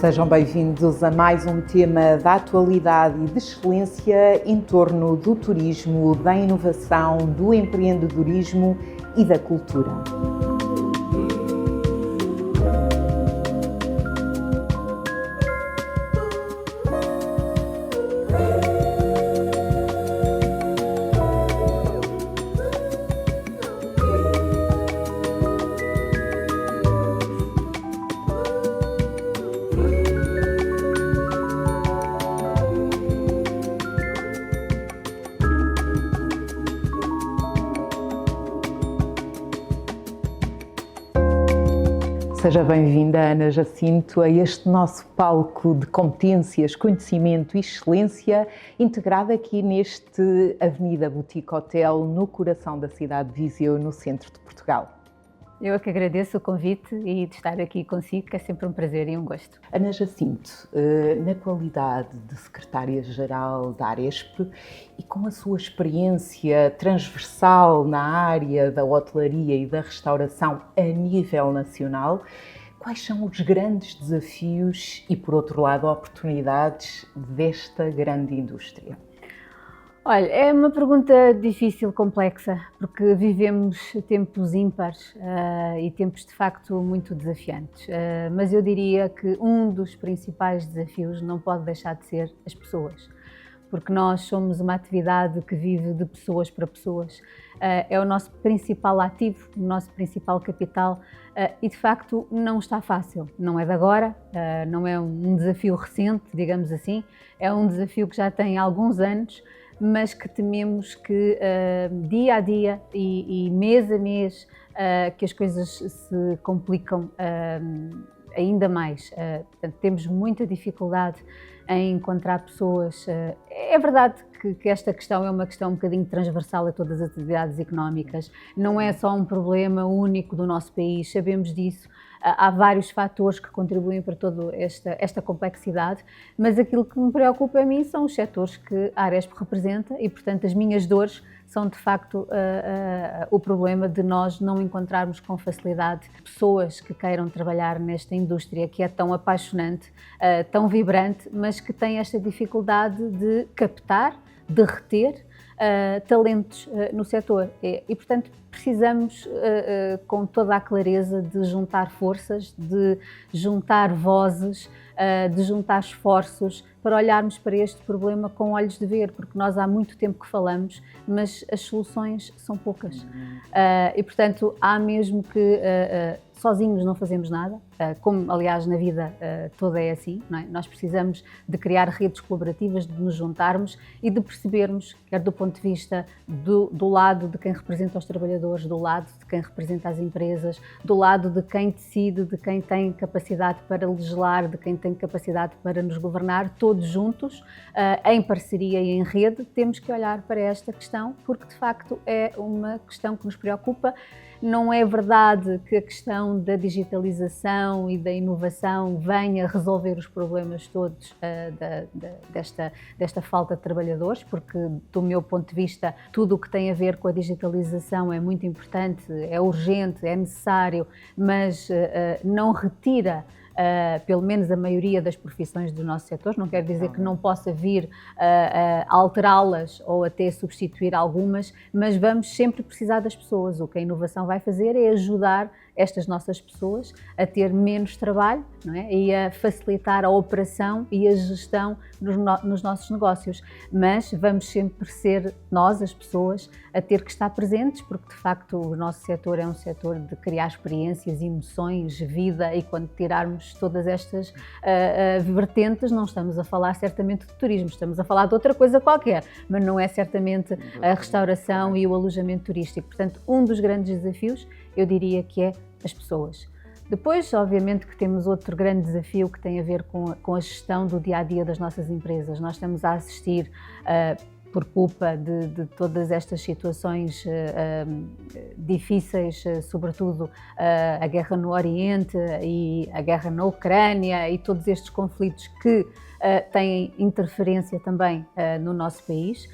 Sejam bem-vindos a mais um tema da atualidade e de excelência em torno do turismo, da inovação, do empreendedorismo e da cultura. Seja bem-vinda, Ana Jacinto, a este nosso palco de competências, conhecimento e excelência, integrado aqui neste Avenida Boutique Hotel, no coração da cidade de Viseu, no centro de Portugal. Eu é que agradeço o convite e de estar aqui consigo, que é sempre um prazer e um gosto. Ana Jacinto, na qualidade de secretária-geral da Aresp e com a sua experiência transversal na área da hotelaria e da restauração a nível nacional, quais são os grandes desafios e, por outro lado, oportunidades desta grande indústria? Olha, é uma pergunta difícil, complexa, porque vivemos tempos ímpares e tempos de facto muito desafiantes, mas eu diria que um dos principais desafios não pode deixar de ser as pessoas, porque nós somos uma atividade que vive de pessoas para pessoas, é o nosso principal ativo, o nosso principal capital e de facto não está fácil, não é de agora, não é um desafio recente, digamos assim, é um desafio que já tem alguns anos, mas que tememos que dia a dia e mês a mês que as coisas se complicam ainda mais. Portanto, temos muita dificuldade em encontrar pessoas. É verdade que esta questão é uma questão um bocadinho transversal a todas as atividades económicas, não é só um problema único do nosso país, sabemos disso. Há vários fatores que contribuem para toda esta complexidade, mas aquilo que me preocupa a mim são os setores que a Aresp representa e, portanto, as minhas dores são, de facto, o problema de nós não encontrarmos com facilidade pessoas que queiram trabalhar nesta indústria que é tão apaixonante, tão vibrante, mas que tem esta dificuldade de captar, de reter talentos no setor e, portanto, precisamos com toda a clareza de juntar forças, de juntar vozes, de juntar esforços para olharmos para este problema com olhos de ver, porque nós há muito tempo que falamos, mas as soluções são poucas e, portanto, há mesmo que sozinhos não fazemos nada, como aliás na vida toda é assim, não é? Nós precisamos de criar redes colaborativas, de nos juntarmos e de percebermos, quer do ponto de vista do lado de quem representa os trabalhadores, do lado de quem representa as empresas, do lado de quem decide, de quem tem capacidade para legislar, de quem tem capacidade para nos governar, todos juntos, em parceria e em rede, temos que olhar para esta questão, porque de facto é uma questão que nos preocupa. Não é verdade que a questão da digitalização e da inovação venha resolver os problemas todos desta falta de trabalhadores, porque, do meu ponto de vista, tudo o que tem a ver com a digitalização é muito importante, é urgente, é necessário, mas não retira pelo menos a maioria das profissões do nosso setor, não quer dizer que não possa vir a alterá-las ou até substituir algumas, mas vamos sempre precisar das pessoas. O que a inovação vai fazer é ajudar estas nossas pessoas a ter menos trabalho, não é? E a facilitar a operação e a gestão nos nossos negócios, mas vamos sempre ser nós, as pessoas, a ter que estar presentes, porque de facto o nosso setor é um setor de criar experiências, emoções, vida, e quando tirarmos todas estas vertentes, não estamos a falar certamente de turismo, estamos a falar de outra coisa qualquer, mas não é certamente a restauração e o alojamento turístico. Portanto, um dos grandes desafios, eu diria que é as pessoas. Depois, obviamente, que temos outro grande desafio que tem a ver com a gestão do dia-a-dia das nossas empresas. Nós estamos a assistir, por culpa de todas estas situações difíceis, sobretudo a guerra no Oriente e a guerra na Ucrânia e todos estes conflitos que têm interferência também no nosso país.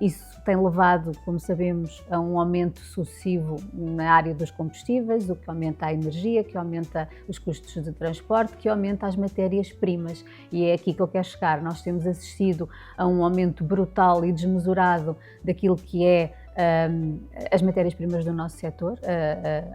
Isso tem levado, como sabemos, a um aumento sucessivo na área dos combustíveis, o que aumenta a energia, que aumenta os custos de transporte, que aumenta as matérias-primas. E é aqui que eu quero chegar. Nós temos assistido a um aumento brutal e desmesurado daquilo que é as matérias-primas do nosso setor,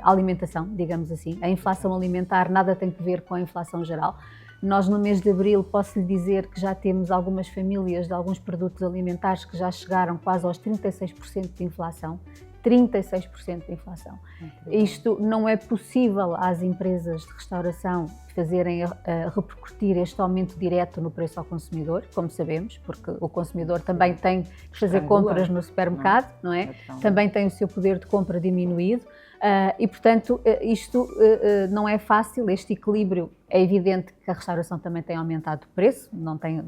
a alimentação, digamos assim. A inflação alimentar nada tem a ver com a inflação geral. Nós, no mês de abril, posso lhe dizer que já temos algumas famílias de alguns produtos alimentares que já chegaram quase aos 36% de inflação. 36% de inflação. Isto não é possível às empresas de restauração fazerem repercutir este aumento direto no preço ao consumidor, como sabemos, porque o consumidor também tem que fazer compras no supermercado, não é? Também tem o seu poder de compra diminuído. E, portanto, isto não é fácil, este equilíbrio. É evidente que a restauração também tem aumentado o preço, não tem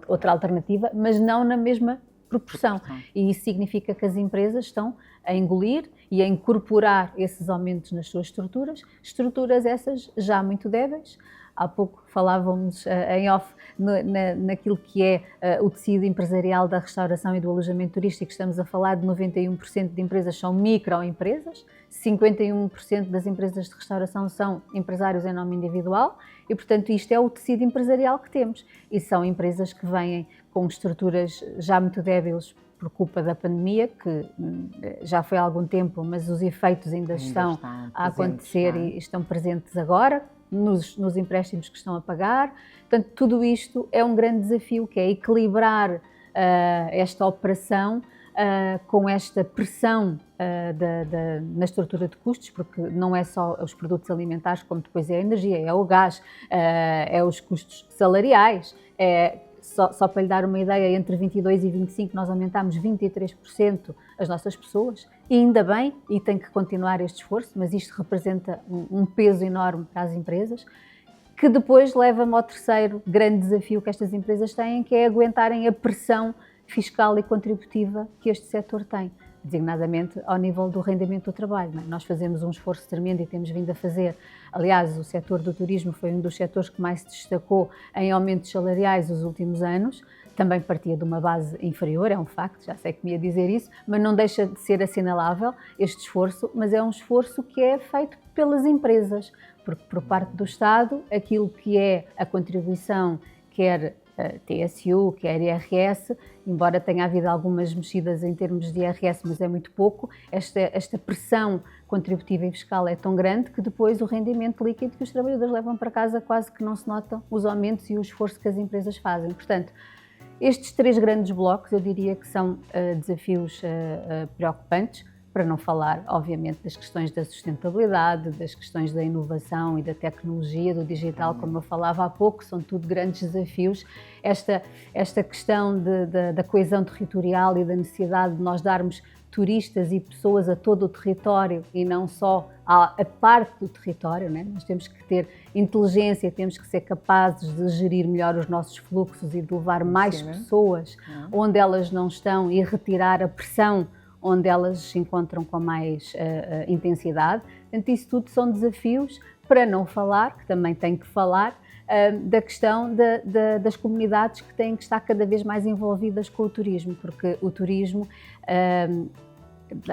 outra alternativa, mas não na mesma proporção. E isso significa que as empresas estão a engolir e a incorporar esses aumentos nas suas estruturas essas já muito débeis. Há pouco falávamos em off naquilo que é o tecido empresarial da restauração e do alojamento turístico. Estamos a falar de 91% de empresas são microempresas, 51% das empresas de restauração são empresários em nome individual e, portanto, isto é o tecido empresarial que temos. E são empresas que vêm com estruturas já muito débeis por culpa da pandemia, que já foi há algum tempo, mas os efeitos ainda estão a acontecer e estão presentes agora. Nos empréstimos que estão a pagar. Portanto, tudo isto é um grande desafio, que é equilibrar esta operação com esta pressão na estrutura de custos, porque não é só os produtos alimentares, como depois é a energia, é o gás, é os custos salariais. Só para lhe dar uma ideia, entre 22 e 25 nós aumentámos 23% as nossas pessoas, e ainda bem, e tem que continuar este esforço, mas isto representa um peso enorme para as empresas, que depois leva-me ao terceiro grande desafio que estas empresas têm, que é aguentarem a pressão fiscal e contributiva que este setor tem, designadamente ao nível do rendimento do trabalho. Nós fazemos um esforço tremendo e temos vindo a fazer. Aliás, o setor do turismo foi um dos setores que mais se destacou em aumentos salariais nos últimos anos. Também partia de uma base inferior, é um facto, já sei que me ia dizer isso, mas não deixa de ser assinalável este esforço, mas é um esforço que é feito pelas empresas, porque por parte do Estado, aquilo que é a contribuição, quer TSU, quer IRS, embora tenha havido algumas mexidas em termos de IRS, mas é muito pouco, esta pressão contributiva e fiscal é tão grande que depois o rendimento líquido que os trabalhadores levam para casa quase que não se notam os aumentos e o esforço que as empresas fazem. Portanto, estes três grandes blocos eu diria que são desafios preocupantes, para não falar, obviamente, das questões da sustentabilidade, das questões da inovação e da tecnologia, do digital, como eu falava há pouco, são tudo grandes desafios. Esta questão da coesão territorial e da necessidade de nós darmos turistas e pessoas a todo o território e não só a parte do território, né? Nós temos que ter inteligência, temos que ser capazes de gerir melhor os nossos fluxos e de levar mais pessoas onde elas não estão e retirar a pressão onde elas se encontram com mais intensidade. Portanto, isso tudo são desafios, para não falar, que também tem que falar, da questão das comunidades que têm que estar cada vez mais envolvidas com o turismo, porque o turismo,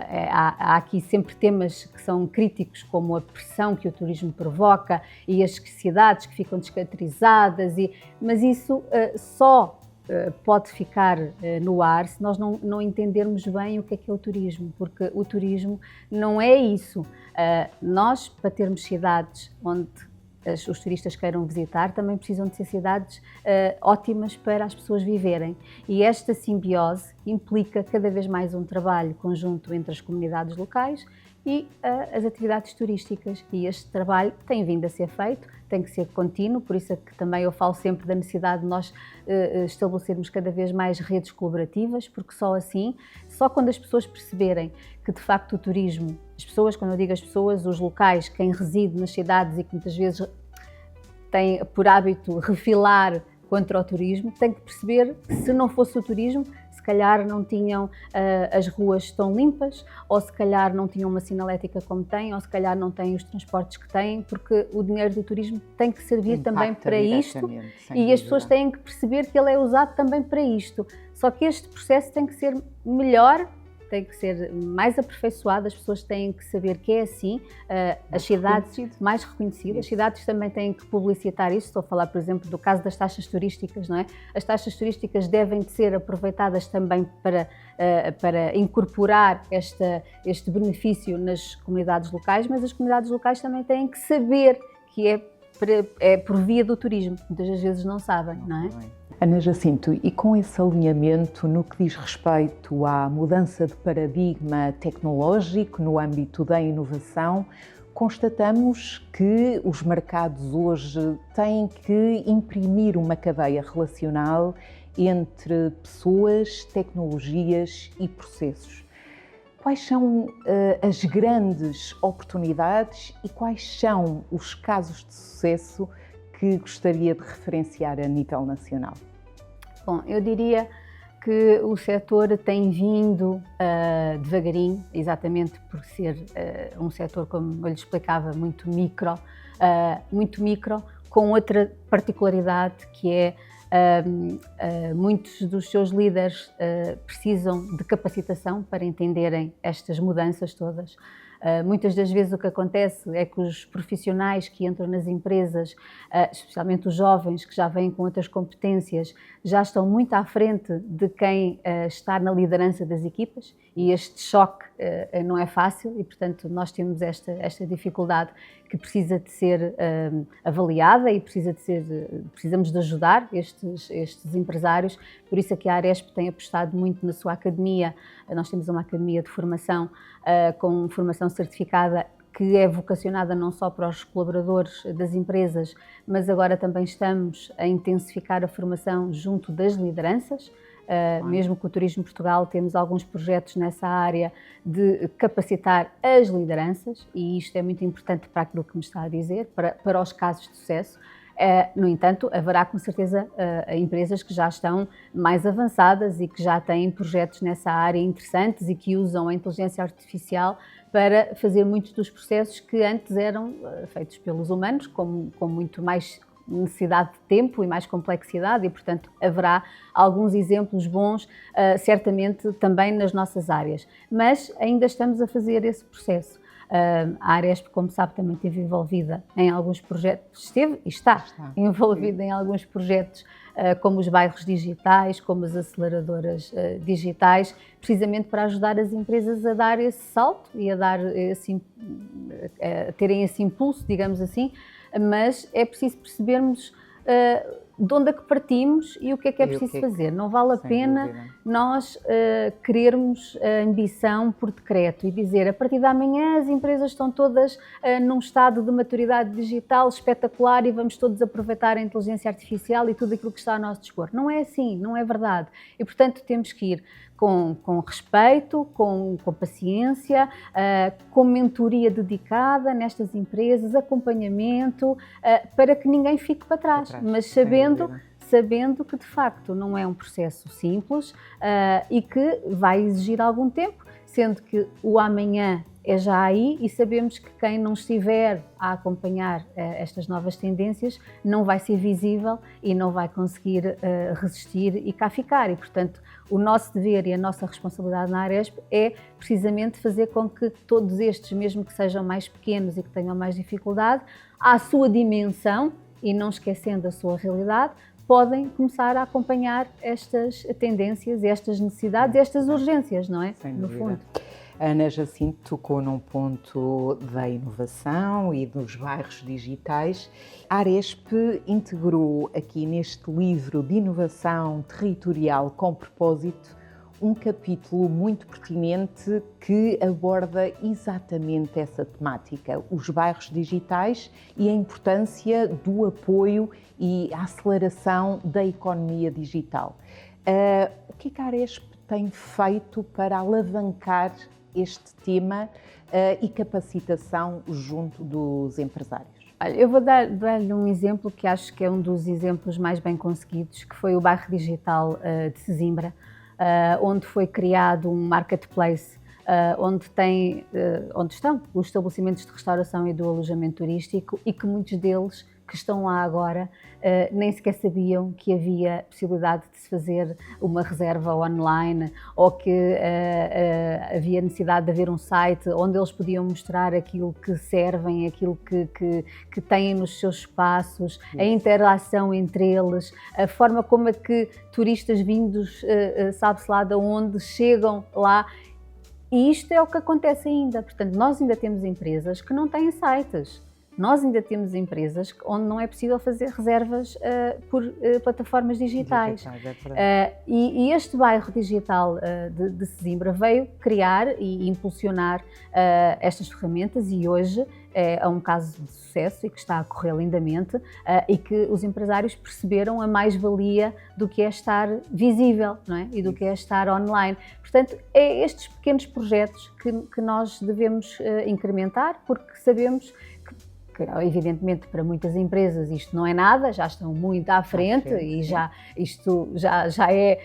há aqui sempre temas que são críticos, como a pressão que o turismo provoca e as cidades que ficam descaracterizadas, mas isso só pode ficar no ar se nós não entendermos bem o que é o turismo, porque o turismo não é isso. Nós, para termos cidades onde os turistas queiram visitar, também precisam de ser cidades ótimas para as pessoas viverem. E esta simbiose implica cada vez mais um trabalho conjunto entre as comunidades locais e as atividades turísticas. E este trabalho tem vindo a ser feito, tem que ser contínuo, por isso é que também eu falo sempre da necessidade de nós estabelecermos cada vez mais redes colaborativas, porque só assim, só quando as pessoas perceberem que de facto o turismo, as pessoas, quando eu digo as pessoas, os locais, quem reside nas cidades e que muitas vezes tem por hábito refilar contra o turismo, tem que perceber que se não fosse o turismo, se calhar não tinham as ruas tão limpas, ou se calhar não tinham uma sinalética como têm, ou se calhar não têm os transportes que têm, porque o dinheiro do turismo tem que servir também para isto e as pessoas têm que perceber que ele é usado também para isto. Só que este processo tem que ser melhor, tem que ser mais aperfeiçoado, as pessoas têm que saber que é assim, as cidades mais reconhecidas, as cidades também têm que publicitar isso. Estou a falar, por exemplo, do caso das taxas turísticas, não é? As taxas turísticas devem de ser aproveitadas também para incorporar este benefício nas comunidades locais, mas as comunidades locais também têm que saber que é por via do turismo, muitas vezes não sabem, não é? Ana Jacinto, e com esse alinhamento no que diz respeito à mudança de paradigma tecnológico no âmbito da inovação, constatamos que os mercados hoje têm que imprimir uma cadeia relacional entre pessoas, tecnologias e processos. Quais são as grandes oportunidades e quais são os casos de sucesso que gostaria de referenciar a nível nacional? Bom, eu diria que o setor tem vindo devagarinho, exatamente por ser um setor, como eu lhe explicava, muito micro, com outra particularidade que é muitos dos seus líderes precisam de capacitação para entenderem estas mudanças todas. Muitas das vezes o que acontece é que os profissionais que entram nas empresas, especialmente os jovens que já vêm com outras competências, já estão muito à frente de quem está na liderança das equipas e este choque não é fácil e, portanto, nós temos esta dificuldade que precisa de ser avaliada e precisamos de ajudar estes empresários. Por isso é que a Aresp tem apostado muito na sua academia. Nós temos uma academia de formação com formação certificada que é vocacionada não só para os colaboradores das empresas, mas agora também estamos a intensificar a formação junto das lideranças. Mesmo com o Turismo Portugal temos alguns projetos nessa área de capacitar as lideranças e isto é muito importante para aquilo que me está a dizer, para os casos de sucesso. No entanto, haverá com certeza empresas que já estão mais avançadas e que já têm projetos nessa área interessantes e que usam a inteligência artificial para fazer muitos dos processos que antes eram feitos pelos humanos, com muito mais necessidade de tempo e mais complexidade e, portanto, haverá alguns exemplos bons, certamente também nas nossas áreas. Mas ainda estamos a fazer esse processo. A Aresp, como sabe, também esteve envolvida em alguns projetos, esteve e está envolvida em alguns projetos, como os bairros digitais, como as aceleradoras digitais, precisamente para ajudar as empresas a dar esse salto e a terem esse impulso, digamos assim, mas é preciso percebermos de onde é que partimos e o que é preciso fazer. Não vale a pena nós querermos a ambição por decreto e dizer a partir de amanhã as empresas estão todas num estado de maturidade digital espetacular e vamos todos aproveitar a inteligência artificial e tudo aquilo que está a nosso dispor. Não é assim, não é verdade. E, portanto, temos que ir com respeito, com paciência, com mentoria dedicada nestas empresas, acompanhamento, para que ninguém fique para trás, mas sabendo que de facto não é um processo simples e que vai exigir algum tempo, sendo que o amanhã é já aí e sabemos que quem não estiver a acompanhar estas novas tendências não vai ser visível e não vai conseguir resistir e cá ficar. E, portanto, o nosso dever e a nossa responsabilidade na Aresp é precisamente fazer com que todos estes, mesmo que sejam mais pequenos e que tenham mais dificuldade, à sua dimensão e não esquecendo a sua realidade, podem começar a acompanhar estas tendências, estas necessidades, estas urgências, não é? Sem dúvida. No fundo. A Ana Jacinto tocou num ponto da inovação e dos bairros digitais. A Aresp integrou aqui neste livro de inovação territorial com propósito um capítulo muito pertinente que aborda exatamente essa temática, os bairros digitais e a importância do apoio e a aceleração da economia digital. O que a Aresp tem feito para alavancar este tema e capacitação junto dos empresários? Olha, eu vou dar-lhe um exemplo que acho que é um dos exemplos mais bem conseguidos, que foi o bairro digital de Sesimbra. onde foi criado um marketplace onde estão os estabelecimentos de restauração e do alojamento turístico e que muitos deles que estão lá agora nem sequer sabiam que havia possibilidade de se fazer uma reserva online ou que havia necessidade de haver um site onde eles podiam mostrar aquilo que servem, aquilo que têm nos seus espaços, a interação entre eles, a forma como é que turistas vindos, sabe-se lá de onde, chegam lá. E isto é o que acontece ainda, portanto, nós ainda temos empresas que não têm sites, nós ainda temos empresas onde não é possível fazer reservas por plataformas digitais. E este bairro digital de Sesimbra veio criar e impulsionar estas ferramentas e hoje é um caso de sucesso e que está a correr lindamente e que os empresários perceberam a mais-valia do que é estar visível, não é? E do que é estar online. Portanto, é estes pequenos projetos que nós devemos incrementar, porque sabemos que, evidentemente, para muitas empresas isto não é nada, já estão muito à frente e isto já é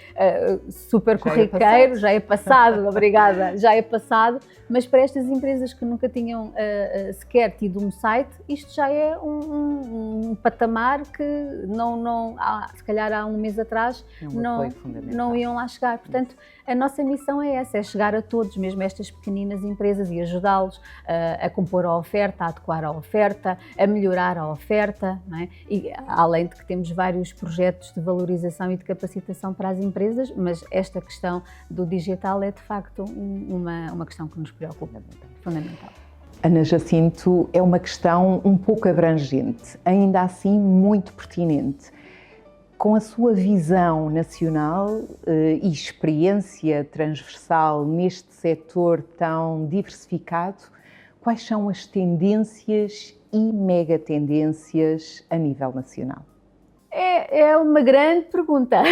super corriqueiro, já é passado, obrigada, já é passado, mas para estas empresas que nunca tinham sequer tido um site, isto já é um patamar que se calhar há um mês atrás não iam lá chegar. Portanto, a nossa missão é essa, é chegar a todos, mesmo estas pequeninas empresas e ajudá-los a compor a oferta, a adequar a oferta, a melhorar a oferta, não é? E além de que temos vários projetos de valorização e de capacitação para as empresas, mas esta questão do digital é de facto uma questão que nos preocupa, fundamental. Ana Jacinto, é uma questão um pouco abrangente, ainda assim muito pertinente. Com a sua visão nacional e experiência transversal neste setor tão diversificado, quais são as tendências e megatendências a nível nacional? É uma grande pergunta.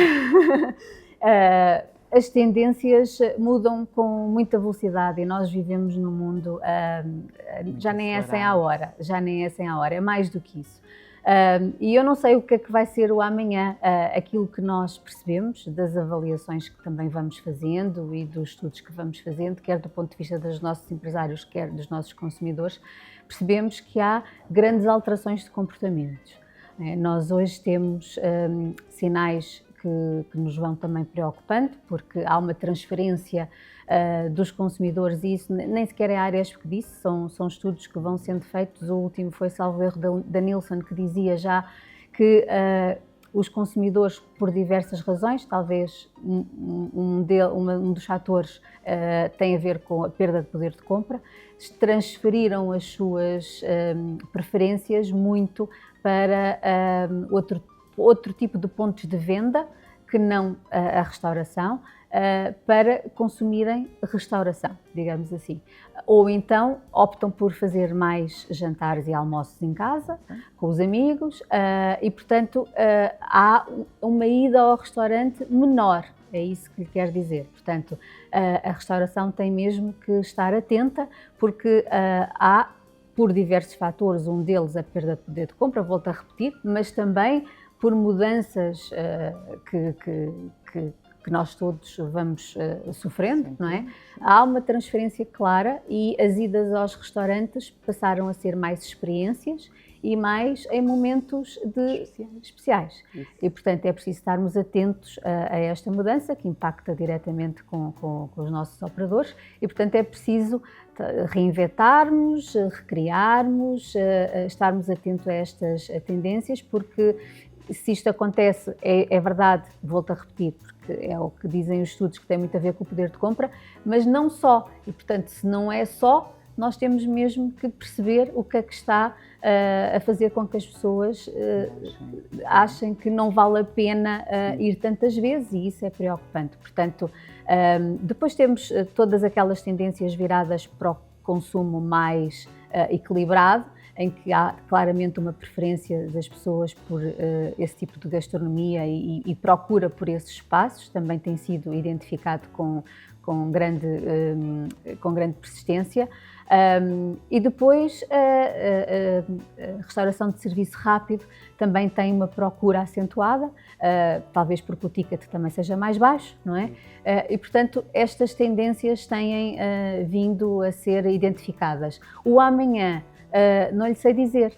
As tendências mudam com muita velocidade e nós vivemos num mundo, já nem é 100 à hora, é mais do que isso. E eu não sei o que é que vai ser o amanhã. Aquilo que nós percebemos das avaliações que também vamos fazendo e dos estudos que vamos fazendo, quer do ponto de vista dos nossos empresários, quer dos nossos consumidores, percebemos que há grandes alterações de comportamentos. Nós hoje temos sinais que nos vão também preocupando, porque há uma transferência dos consumidores e isso nem sequer é a Aresp que disse, são estudos que vão sendo feitos. O último foi, salvo erro, da Nielsen, que dizia já que os consumidores, por diversas razões, talvez um dos fatores tem a ver com a perda de poder de compra, transferiram as suas preferências muito para outro tipo de pontos de venda, que não a restauração, para consumirem restauração, digamos assim. Ou então optam por fazer mais jantares e almoços em casa, com os amigos, e portanto há uma ida ao restaurante menor, é isso que lhe quero dizer. Portanto, a restauração tem mesmo que estar atenta, porque há, por diversos fatores, um deles a perda de poder de compra, volto a repetir, mas também por mudanças que nós todos vamos sofrendo, não é? Há uma transferência clara e as idas aos restaurantes passaram a ser mais experiências e mais em momentos especiais. E, portanto, é preciso estarmos atentos a esta mudança que impacta diretamente com os nossos operadores e, portanto, é preciso reinventarmos, recriarmos, estarmos atentos a estas tendências, porque se isto acontece, é verdade, volto a repetir, porque é o que dizem os estudos, que tem muito a ver com o poder de compra, mas não só. E, portanto, se não é só, nós temos mesmo que perceber o que é que está a fazer com que as pessoas achem que não vale a pena ir tantas vezes, e isso é preocupante. Portanto, depois temos todas aquelas tendências viradas para o consumo mais equilibrado, em que há claramente uma preferência das pessoas por esse tipo de gastronomia e procura por esses espaços, também tem sido identificado com grande persistência. E depois a restauração de serviço rápido também tem uma procura acentuada, talvez porque o ticket também seja mais baixo, não é? E portanto estas tendências têm vindo a ser identificadas. O amanhã não lhe sei dizer,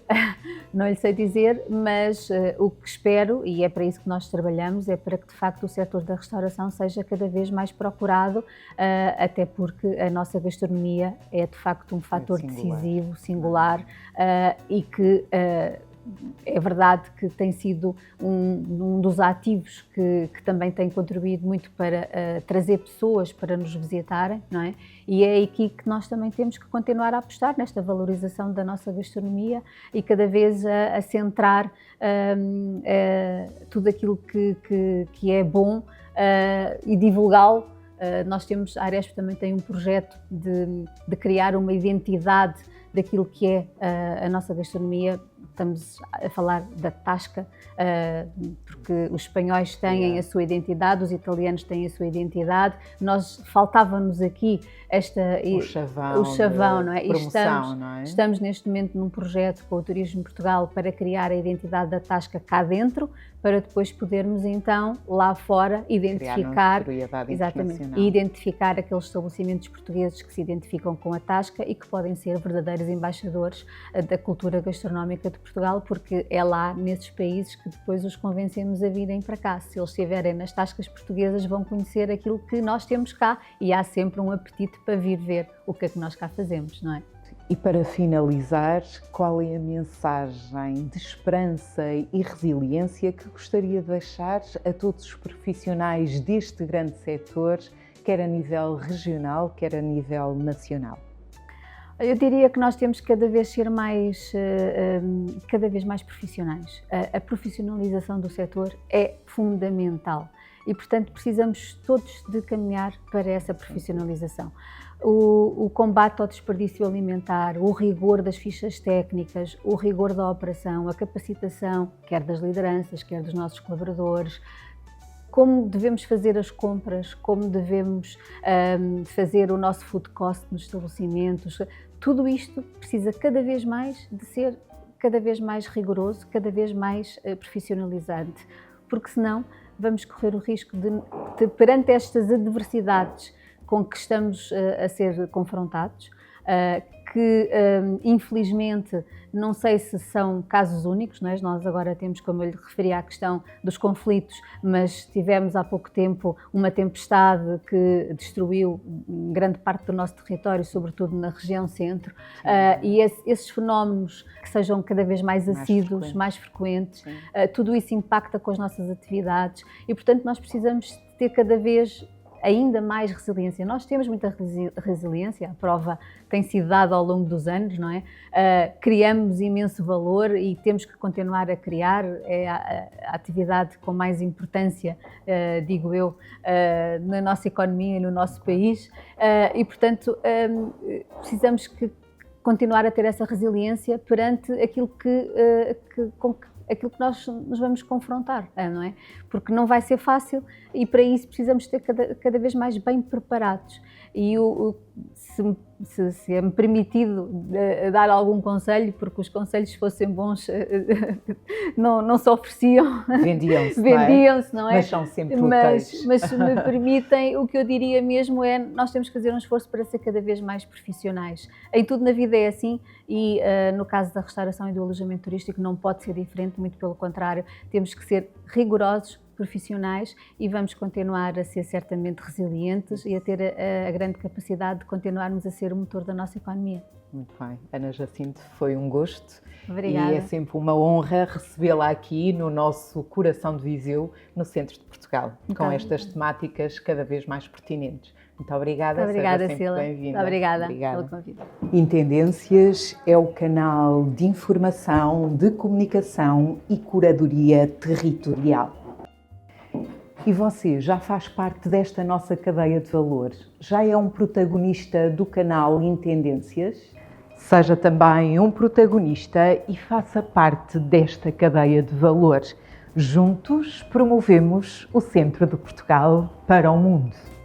não lhe sei dizer, mas o que espero, e é para isso que nós trabalhamos, é para que de facto o setor da restauração seja cada vez mais procurado, até porque a nossa gastronomia é de facto um fator decisivo, singular, e que é verdade que tem sido um dos ativos que também tem contribuído muito para trazer pessoas para nos visitarem, não é? E é aqui que nós também temos que continuar a apostar nesta valorização da nossa gastronomia e cada vez a centrar tudo aquilo que é bom e divulgá-lo. A Aresp também tem um projeto de criar uma identidade daquilo que é a nossa gastronomia. Estamos a falar da tasca, porque os espanhóis têm a sua identidade, os italianos têm a sua identidade. Faltava-nos aqui o chavão, não é? Estamos neste momento num projeto com o Turismo Portugal para criar a identidade da tasca cá dentro, para depois podermos então lá fora identificar, identificar aqueles estabelecimentos portugueses que se identificam com a tasca e que podem ser verdadeiros embaixadores da cultura gastronómica de Portugal, porque é lá nesses países que depois os convencemos a virem para cá. Se eles estiverem nas tascas portuguesas, vão conhecer aquilo que nós temos cá e há sempre um apetite para vir ver o que é que nós cá fazemos, não é? E para finalizar, qual é a mensagem de esperança e resiliência que gostaria de deixar a todos os profissionais deste grande setor, quer a nível regional, quer a nível nacional? Eu diria que nós temos que cada vez ser cada vez mais profissionais. A profissionalização do setor é fundamental e, portanto, precisamos todos de caminhar para essa profissionalização. O combate ao desperdício alimentar, o rigor das fichas técnicas, o rigor da operação, a capacitação, quer das lideranças, quer dos nossos colaboradores, como devemos fazer as compras, como devemos fazer o nosso food cost nos estabelecimentos, tudo isto precisa cada vez mais de ser cada vez mais rigoroso, cada vez mais profissionalizante, porque senão vamos correr o risco de perante estas adversidades com que estamos a ser confrontados, que infelizmente não sei se são casos únicos, não é? Nós agora temos, como eu lhe referi, à questão dos conflitos, mas tivemos há pouco tempo uma tempestade que destruiu grande parte do nosso território, sobretudo na região centro, e esses fenómenos que sejam cada vez mais assíduos, mais frequentes, tudo isso impacta com as nossas atividades e, portanto, nós precisamos ter cada vez ainda mais resiliência. Nós temos muita resiliência, a prova tem sido dada ao longo dos anos, não é? Criamos imenso valor e temos que continuar a criar, é a atividade com mais importância, digo eu, na nossa economia e no nosso país e, portanto, precisamos continuar a ter essa resiliência perante aquilo aquilo que nós nos vamos confrontar, não é? Porque não vai ser fácil e para isso precisamos estar cada vez mais bem preparados. E se é-me permitido dar algum conselho, porque os conselhos se fossem bons não se ofereciam. Vendiam-se, não é? Mas são sempre úteis. Mas se me permitem, o que eu diria mesmo é nós temos que fazer um esforço para ser cada vez mais profissionais. Em tudo na vida é assim e no caso da restauração e do alojamento turístico não pode ser diferente, muito pelo contrário, temos que ser rigorosos, profissionais e vamos continuar a ser certamente resilientes e a ter a grande capacidade de continuarmos a ser o motor da nossa economia. Muito bem. Ana Jacinto, foi um gosto. Obrigada. E é sempre uma honra recebê-la aqui no nosso coração de Viseu, no centro de Portugal, com estas temáticas cada vez mais pertinentes. Muito obrigada. Muito obrigada, Sila. Bem-vinda. Obrigada pelo convite. Intendências é o canal de informação, de comunicação e curadoria territorial. E você já faz parte desta nossa cadeia de valor? Já é um protagonista do canal Intendências? Seja também um protagonista e faça parte desta cadeia de valores. Juntos promovemos o Centro de Portugal para o mundo.